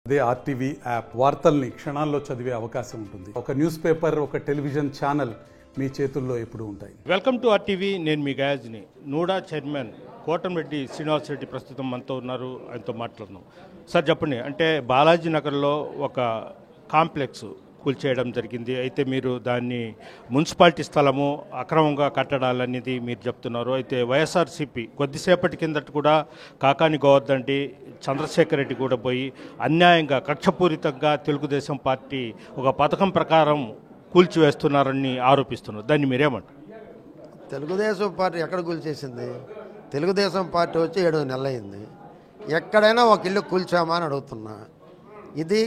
అదే RTV app వార్తల్ని క్షణాల్లో చదివే అవకాశం ఉంటుంది. ఒక న్యూస్ పేపర్, ఒక టెలివిజన్ ఛానల్ మీ చేతుల్లో ఎప్పుడూ ఉంటాయి. Welcome to RTV. నేను మీ గయాజ్ని. నూడా చైర్మన్ కోటంరెడ్డి శ్రీనివాస్ రెడ్డి ప్రస్తుతం మనతో ఉన్నారు. ఆయనతో మాట్లాడుతున్నాం. సార్ చెప్పండి, అంటే బాలాజీ నగర్లో ఒక కాంప్లెక్స్ కూల్చేయడం జరిగింది. అయితే మీరు దాన్ని మున్సిపాలిటీ స్థలము అక్రమంగా కట్టడాలనేది మీరు చెప్తున్నారు. అయితే వైఎస్ఆర్సీపీ కొద్దిసేపటి కిందట కూడా కాకాని గోవర్ధన్ రెడ్డి, చంద్రశేఖర్ రెడ్డి కూడా పోయి అన్యాయంగా కక్షపూరితంగా తెలుగుదేశం పార్టీ ఒక పథకం ప్రకారం కూల్చివేస్తున్నారని ఆరోపిస్తున్నారు. దాన్ని మీరేమంటారు? తెలుగుదేశం పార్టీ ఎక్కడ కూల్చేసింది? తెలుగుదేశం పార్టీ వచ్చి 7 నెలలు అయింది. ఎక్కడైనా ఒక ఇల్లు కూల్చామా అని అడుగుతున్నా. ఇది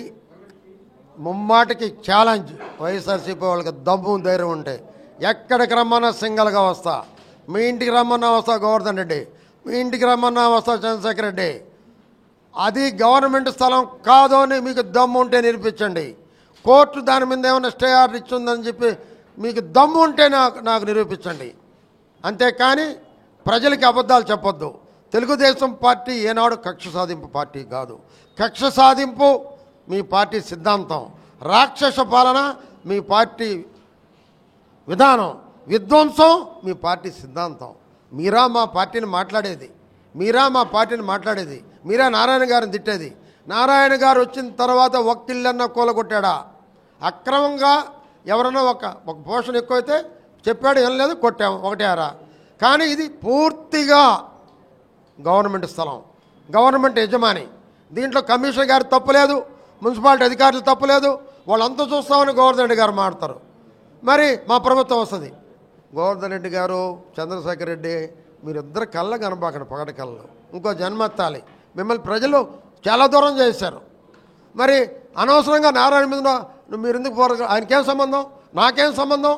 ముమ్మాటికి ఛాలెంజ్. వైఎస్ఆర్సీపీ వాళ్ళకి దమ్ము ధైర్యం ఉంటే ఎక్కడికి రమ్మన్నా సింగల్గా వస్తా. మీ ఇంటికి రమ్మన్నా వస్తా గోవర్ధన్ రెడ్డి, మీ ఇంటికి రమ్మన్నా వస్తా చంద్రశేఖర్ రెడ్డి. అది గవర్నమెంట్ స్థలం కాదు అని మీకు దమ్ము ఉంటే నిరూపించండి. కోర్టు దాని మీద ఏమైనా స్టే ఆర్డర్ ఇచ్చిందని చెప్పి మీకు దమ్ము ఉంటే నాకు నిరూపించండి. అంతేకాని ప్రజలకి అబద్ధాలు చెప్పొద్దు. తెలుగుదేశం పార్టీ ఏనాడు కక్ష సాధింపు పార్టీ కాదు. కక్ష సాధింపు మీ పార్టీ సిద్ధాంతం, రాక్షస పాలన మీ పార్టీ విధానం, విధ్వంసం మీ పార్టీ సిద్ధాంతం. మీరా మా పార్టీని మాట్లాడేది, మీరా నారాయణ గారిని తిట్టేది. నారాయణ గారు వచ్చిన తర్వాత ఒక్కిళ్ళన్నా కూలగొట్టాడా? అక్రమంగా ఎవరన్నా ఒక పోర్షన్ ఎక్కువైతే చెప్పాడు, ఏం లేదు, కొట్టాము, ఒకటేరా. కానీ ఇది పూర్తిగా గవర్నమెంట్ స్థలం, గవర్నమెంట్ యజమాని. దీంట్లో కమిషనర్ గారు తప్పులేదు, మున్సిపాలిటీ అధికారులు తప్పులేదు. వాళ్ళంతా చూస్తామని గోవర్ధన్ రెడ్డి గారు మాడతారు. మరి మా ప్రభుత్వం వస్తుంది. గోవర్ధన్ రెడ్డి గారు, చంద్రశేఖర్ రెడ్డి, మీరిద్దరు కళ్ళ కనబాకండి, పగటి కళ్ళు. ఇంకో జన్మెత్తాలి. మిమ్మల్ని ప్రజలు చాలా దూరం చేశారు. మరి అనవసరంగా నారాయణ మీద మీరు ఎందుకు పోరు? ఆయనకేం సంబంధం, నాకేం సంబంధం?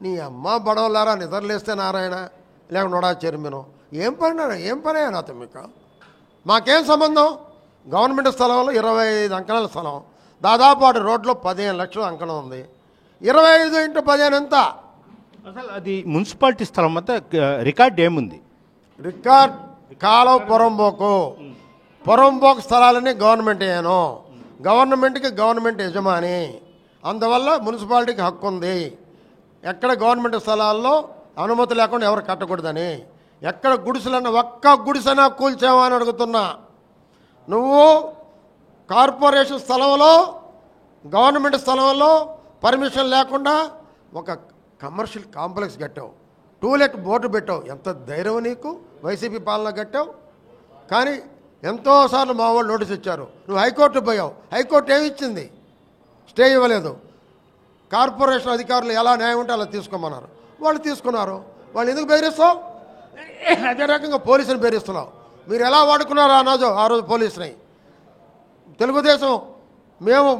నీ అమ్మ బడవలారా, నిద్రలేస్తే నారాయణ, లేక నోడా చైర్మన్, ఏం పని నాతో మీకు? మాకేం సంబంధం? గవర్నమెంట్ స్థలంలో 25 అంకణాల స్థలం, దాదాపు అటు రోడ్లో 15 లక్షల అంకణం ఉంది. 25 × 15 ఎంత? అసలు అది మున్సిపాలిటీ స్థలం అంతా రికార్డ్ ఏముంది? రికార్డ్ కాలువ పొరంబోకు స్థలాలని గవర్నమెంట్ అయ్యాను. గవర్నమెంట్కి గవర్నమెంట్ యజమాని, అందువల్ల మున్సిపాలిటీకి హక్కు ఉంది. ఎక్కడ గవర్నమెంట్ స్థలాల్లో అనుమతి లేకుండా ఎవరు కట్టకూడదని. ఎక్కడ గుడిసెలన్నా ఒక్క గుడిసెనా కూల్చావా అని అడుగుతున్నా. నువ్వు కార్పొరేషన్ స్థలంలో, గవర్నమెంట్ స్థలంలో పర్మిషన్ లేకుండా ఒక కమర్షియల్ కాంప్లెక్స్ కట్టావు, టూలెట్ బోర్డు పెట్టావు. ఎంత ధైర్యం నీకు? వైసీపీ పాలన కట్టావు. కానీ ఎంతోసార్లు మా వాళ్ళు నోటీస్ ఇచ్చారు. నువ్వు హైకోర్టు పోయావు, హైకోర్టు ఏమి ఇచ్చింది? స్టే ఇవ్వలేదు. కార్పొరేషన్ అధికారులు ఎలా న్యాయం ఉంటే అలా తీసుకోమన్నారు, వాళ్ళు తీసుకున్నారు. వాళ్ళు ఎందుకు బెదిరిస్తావు? అదే రకంగా పోలీసుని బెదిరిస్తున్నావు. మీరు ఎలా వాడుకున్నారు ఆ రోజు పోలీసుని? తెలుగుదేశం మేము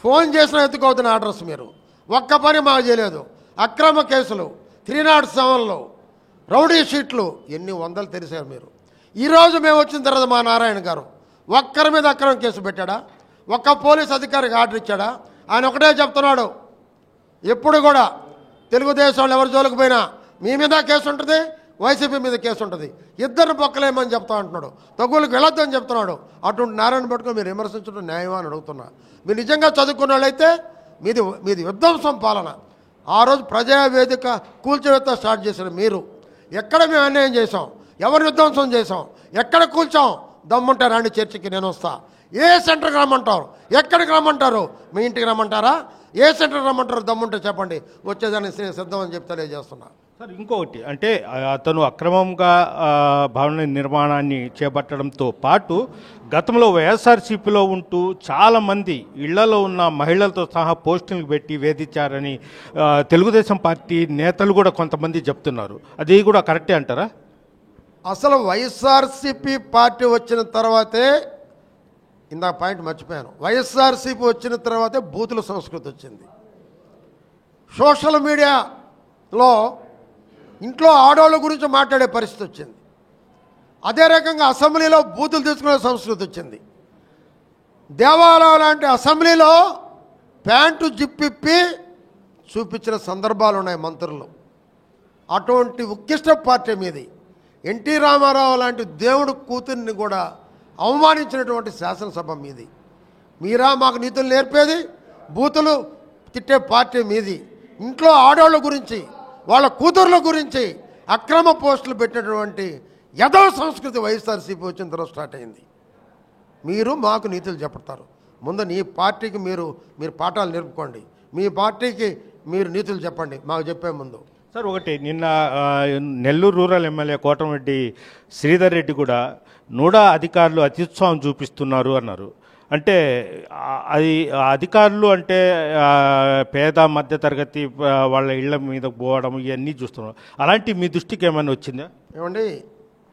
ఫోన్ చేసిన ఎత్తుకోవద్దని అడ్రస్ మీరు ఒక్క పని మాకు చేయలేదు. అక్రమ కేసులు, 307లో రౌడీ షీట్లు ఎన్ని వందలు తెరిశారు మీరు. ఈరోజు మేము వచ్చిన తర్వాత మా నారాయణ గారు ఒక్కరి మీద అక్రమ కేసు పెట్టాడా? ఒక్క పోలీస్ అధికారికి ఆర్డర్ ఇచ్చాడా? ఆయన ఒకటే చెప్తున్నాడు, ఎప్పుడు కూడా తెలుగుదేశం ఎవరి జోలికి పోయినా మీ మీద కేసు ఉంటుంది, వైసీపీ మీద కేసు ఉంటుంది, ఇద్దరు పక్కలేమని చెప్తా అంటున్నాడు. తగులకు వెళ్ళొద్దని చెప్తున్నాడు. అటువంటి నారాయణ పట్టుకుని మీరు విమర్శించడం న్యాయమా అని అడుగుతున్నా. మీరు నిజంగా చదువుకున్న వాళ్ళైతే మీది విధ్వంసం పాలన. ఆ రోజు ప్రజావేదిక కూల్చివేత స్టార్ట్ చేసిన మీరు, ఎక్కడ మేము అన్యాయం చేసాం, ఎవరు విధ్వంసం చేసాం, ఎక్కడ కూల్చాం? దమ్ముంటే రాండి చర్చికి, నేను వస్తా. ఏ సెంటర్కి రమ్మంటారు? ఎక్కడికి రమ్మంటారు? మీ ఇంటికి రమ్మంటారా? ఏ సెంటర్కి రమ్మంటారు? దమ్ముంటే చెప్పండి, వచ్చేదాన్ని సిద్ధం అని చెప్పి తెలియజేస్తున్నా. సార్ ఇంకొకటి, అంటే అతను అక్రమంగా భవన నిర్మాణాన్ని చేపట్టడంతో పాటు గతంలో వైఎస్ఆర్సీపీలో ఉంటూ చాలామంది ఇళ్లలో ఉన్న మహిళలతో సహా పోస్టింగ్లు పెట్టి వేధించారని తెలుగుదేశం పార్టీ నేతలు కూడా కొంతమంది చెప్తున్నారు. అది కూడా కరెక్టే అంటారా? అసలు వైఎస్ఆర్సీపీ పార్టీ వచ్చిన తర్వాతే, ఇందాక పాయింట్ మర్చిపోయాను, వైఎస్ఆర్సీపీ వచ్చిన తర్వాతే బూతుల సంస్కృతి వచ్చింది. సోషల్ మీడియాలో ఇంట్లో ఆడవాళ్ళ గురించి మాట్లాడే పరిస్థితి వచ్చింది. అదే రకంగా అసెంబ్లీలో బూతులు తీసుకునే సంస్కృతి వచ్చింది. దేవాలయం లాంటి అసెంబ్లీలో ప్యాంటు జిప్పిప్పి చూపించిన సందర్భాలు ఉన్నాయి మంత్రులు. అటువంటి ఉత్కృష్ట పార్టీ మీది. ఎన్టీ రామారావు లాంటి దేవుడు కూతుర్ని కూడా అవమానించినటువంటి శాసనసభ మీది. మీరా మాకు నీతులు నేర్పేది? బూతులు తిట్టే పార్టీ మీది. ఇంట్లో ఆడవాళ్ళ గురించి, వాళ్ళ కూతుర్ల గురించి అక్రమ పోస్టులు పెట్టినటువంటి యదవ సంస్కృతి వైఎస్ఆర్సీపీ వచ్చిన తర్వాత స్టార్ట్ అయింది. మీరు మాకు నీతులు చెప్తారు. ముందు నీ పార్టీకి మీరు పాఠాలు నేర్పుకోండి. మీ పార్టీకి మీరు నీతులు చెప్పండి మాకు చెప్పే ముందు. సార్, ఒకటి నిన్న నెల్లూరు రూరల్ ఎమ్మెల్యే కోటమిరెడ్డి శ్రీధర్ రెడ్డి కూడా నూడా అధికారులు అత్యుత్సాహం చూపిస్తున్నారు అన్నారు. అంటే అది అధికారులు అంటే పేద మధ్యతరగతి వాళ్ళ ఇళ్ల మీద పోవడం ఇవన్నీ చూస్తున్నారు. అలాంటి మీ దృష్టికి ఏమైనా వచ్చిందా? ఏమండి,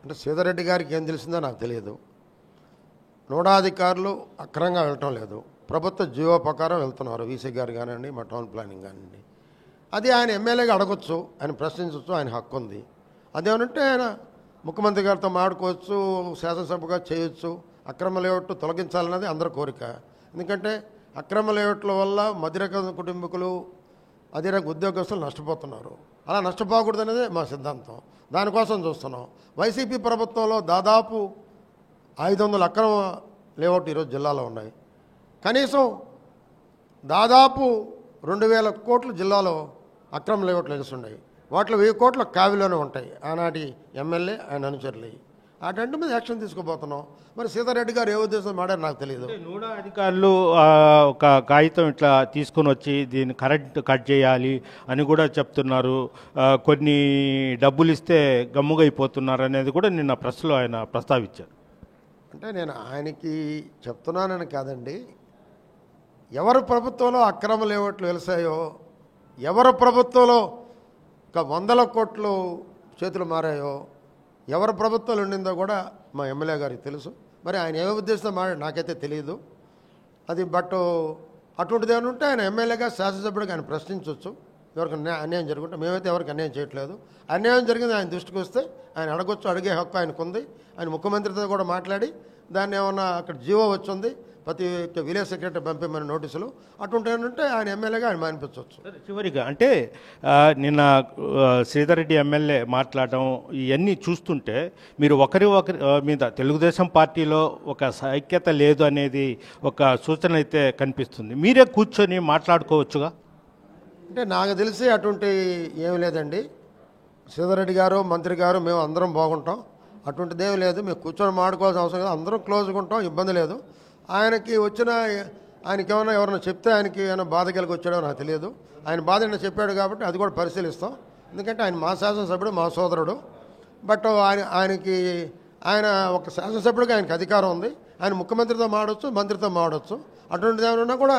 అంటే శ్రీధర్ రెడ్డి గారికి ఏం తెలిసిందో నాకు తెలియదు. నూడా అధికారులు అక్రమంగా వెళ్ళటం లేదు, ప్రభుత్వ జీవో ప్రకారం వెళ్తున్నారు. వీసీ గారు కానివ్వండి, మా టౌన్ ప్లానింగ్ కానివ్వండి. అది ఆయన ఎమ్మెల్యేగా అడగొచ్చు, ఆయన ప్రశ్నించవచ్చు, ఆయన హక్కు ఉంది. అదేమనంటే ఆయన ముఖ్యమంత్రి గారితో మాట్లాడుకోవచ్చు, శాసనసభగా చేయొచ్చు. అక్రమ లేఅవుట్ తొలగించాలన్నది అందరి కోరిక. ఎందుకంటే అక్రమ లేఅవుట్ల వల్ల మధ్యరక కుటుంబీకులు, అదేరక ఉద్యోగస్తులు నష్టపోతున్నారు. అలా నష్టపోకూడదు అనేది మా సిద్ధాంతం. దానికోసం చూస్తున్నాం. వైసీపీ ప్రభుత్వంలో దాదాపు 500 అక్రమ లేఅవుట్ ఈరోజు జిల్లాలో ఉన్నాయి. కనీసం దాదాపు 2000 కోట్లు జిల్లాలో అక్రమ లేఅవుట్లు నిలుస్తున్నాయి. వాటిలో 1000 కోట్ల కావిలోనే ఉంటాయి. ఆనాటి ఎమ్మెల్యే ఆయన అనుచరులు. వాటంటి మీద యాక్షన్ తీసుకోబోతున్నాం. మరి సీతారెడ్డి గారు ఏ ఉద్దేశం మాడారు నాకు తెలియదు. నూడా అధికారులు ఒక కాగితం ఇట్లా తీసుకొని వచ్చి దీన్ని కరెంట్ కట్ చేయాలి అని కూడా చెప్తున్నారు. కొన్ని డబ్బులు ఇస్తే గమ్ముగైపోతున్నారు అనేది కూడా నిన్న ప్రెస్లో ఆయన ప్రస్తావించారు. అంటే నేను ఆయనకి చెప్తున్నానని కాదండి, ఎవరి ప్రభుత్వంలో అక్రమ లేఅవుట్లు వెలిసాయో, ఎవరి ప్రభుత్వంలో ఒక 100 కోట్లు చేతులు మారాయో, ఎవరి ప్రభుత్వాలు ఉండిందో కూడా మా ఎమ్మెల్యే గారికి తెలుసు. మరి ఆయన ఏ ఉద్దేశంతో మాట్లాడి నాకైతే తెలియదు అది. బట్ అటువంటిది ఏమైనా ఉంటే ఆయన ఎమ్మెల్యేగా శాసనసభ్యుడిగా ఆయన ప్రశ్నించవచ్చు. ఎవరికి అన్యాయం జరుగుంటే మేమైతే ఎవరికి అన్యాయం చేయట్లేదు. అన్యాయం జరిగింది ఆయన దృష్టికి వస్తే ఆయన అడగొచ్చు, అడిగే హక్కు ఆయనకు ఉంది. ఆయన ముఖ్యమంత్రితో కూడా మాట్లాడి దాన్ని ఏమన్నా అక్కడ జీవో వచ్చింది, ప్రతి విలేజ్ సెక్రటరీ పంపేమని నోటీసులు అటువంటి ఉంటే ఆయన ఎమ్మెల్యేగా ఆయన మానిపించవచ్చు. చివరిగా అంటే నిన్న శ్రీధర్ రెడ్డి ఎమ్మెల్యే మాట్లాడడం ఇవన్నీ చూస్తుంటే మీరు ఒకరి మీద తెలుగుదేశం పార్టీలో ఒక సైక్యత లేదు అనేది ఒక సూచన అయితే కనిపిస్తుంది. మీరే కూర్చొని మాట్లాడుకోవచ్చుగా? అంటే నాకు తెలిసి అటువంటి ఏమి లేదండి. శ్రీధర్ రెడ్డి గారు, మంత్రి గారు, మేము అందరం బాగుంటాం. అటువంటిది ఏమి లేదు. మేము కూర్చొని మాట్లాడుకోవాల్సిన అవసరం లేదు. అందరం క్లోజ్గా ఉంటాం, ఇబ్బంది లేదు. ఆయనకి వచ్చిన ఆయనకి ఏమైనా ఎవరైనా చెప్తే ఆయనకి ఏమైనా బాధ కలిగి వచ్చాడో నాకు తెలియదు. ఆయన బాధ ఏమైనా చెప్పాడు కాబట్టి అది కూడా పరిశీలిస్తాం. ఎందుకంటే ఆయన మా శాసనసభ్యుడు, మా సోదరుడు. బట్ ఆయనకి ఆయన ఒక శాసనసభ్యుడిగా ఆయనకి అధికారం ఉంది. ఆయన ముఖ్యమంత్రితో మాడవచ్చు, మంత్రితో మాడవచ్చు. అటువంటిది ఏమైనా కూడా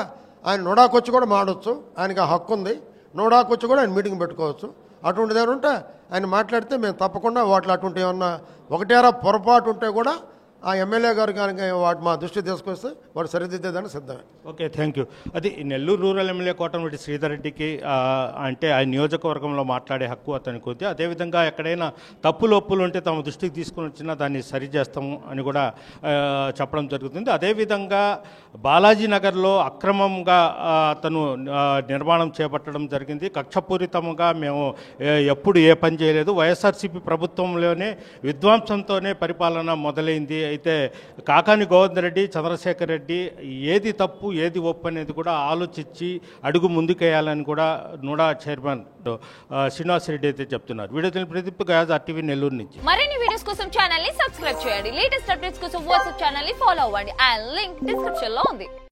ఆయన నోడాకొచ్చి కూడా మాడవచ్చు. ఆయనకి ఆ హక్కు ఉంది. నోడాకొచ్చి కూడా ఆయన మీటింగ్ పెట్టుకోవచ్చు. అటువంటిది ఏమైనా ఉంటే ఆయన మాట్లాడితే మేము తప్పకుండా వాటిలో అటువంటి ఏమన్నా ఒకటేరా పొరపాటు ఉంటే కూడా ఆ ఎమ్మెల్యే గారు కానీ వాటి మా దృష్టి తీసుకొస్తే వాడు సరిదిద్దేదాన్ని సిద్ధమే. Okay, thank you. అది నెల్లూరు రూరల్ ఎమ్మెల్యే కోటమిరెడ్డి శ్రీధర్ రెడ్డికి అంటే ఆ నియోజకవర్గంలో మాట్లాడే హక్కు అతనికి ఉంది. అదేవిధంగా ఎక్కడైనా తప్పులు ఒప్పులు ఉంటే తమ దృష్టికి తీసుకుని వచ్చినా దాన్ని సరిచేస్తాము అని కూడా చెప్పడం జరుగుతుంది. అదేవిధంగా బాలాజీ నగర్లో అక్రమంగా అతను నిర్మాణం చేపట్టడం జరిగింది. కక్షపూరితంగా మేము ఎప్పుడు ఏ పని చేయలేదు. వైఎస్ఆర్సీపీ ప్రభుత్వంలోనే విధ్వంసంతోనే పరిపాలన మొదలైంది. అయితే కాకాని గోవర్ధన్ రెడ్డి, చంద్రశేఖర్ రెడ్డి ఏది తప్పు ఏది ఒప్పు అనేది కూడా ఆలోచించి అడుగు ముందుకేయాలని కూడా నూడా చైర్మన్ శ్రీనివాస్ రెడ్డి అయితే చెప్తున్నారు. Video Pradeep guys, RTV Nellore నుంచి. మరిన్ని వీడియోస్ కోసం ఛానల్ ని సబ్స్క్రైబ్ చేయండి. లేటెస్ట్ అప్డేట్స్ కోసం వాట్సాప్ ఛానల్ ని ఫాలో అవ్వండి. ఆ లింక్ డిస్క్రిప్షన్ లో ఉంది.